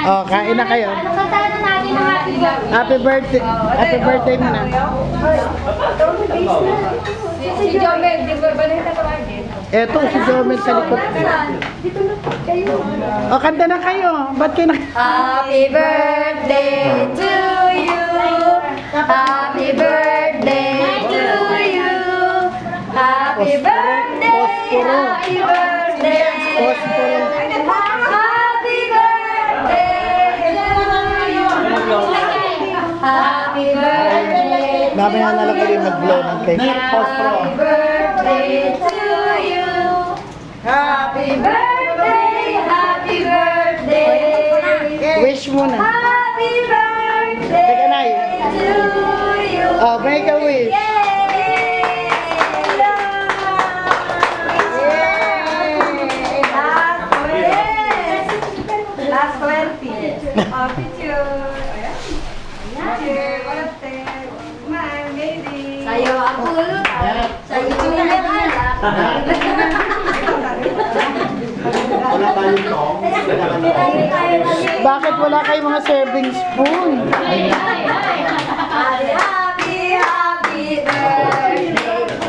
Oh, kain na kayo. Ano kantahan na natin ng Happy happy birthday? birthday. Happy birthday mo na. Si Jomel, di ba ba na tawagin? Eto, si Jomel sa likod. Dito na kayo. O, kanta na kayo. Ba't kayo na... Happy birthday to you. Happy birthday to you. Happy birthday. Happy birthday. Posporo. Happy birthday to you. Happy birthday. Mamaya na lang kayo mag-blow ng cake. Happy birthday to you. Happy birthday. Happy birthday. Wish mo na. Happy birthday Teka, Nay. to you. Oh, make a wish. Last 20. Oh, picture. Ayan. Picture. Walate. Smile, baby. Sa'yo ang ulo. Sa'yo ang alak. Wala tayong tong. Bakit wala kayong mga serving spoon? Happy, happy birthday.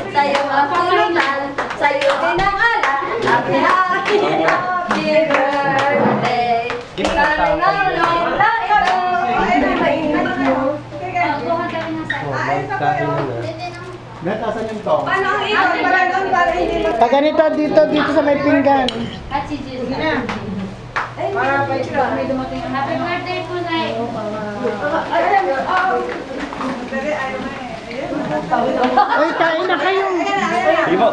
Sa'yo ang pulutan, sa'yo din ang alak. Happy, happy, happy birthday. Ikaw ang long tayo. Natasan yung tong. Paano ang ikot? Para doon, para hindi mag- Pag ganito, dito sa may pinggan. At si Jesus. Para may dumating. Happy birthday po, Nay. Uy, kain na kayo. Sige po.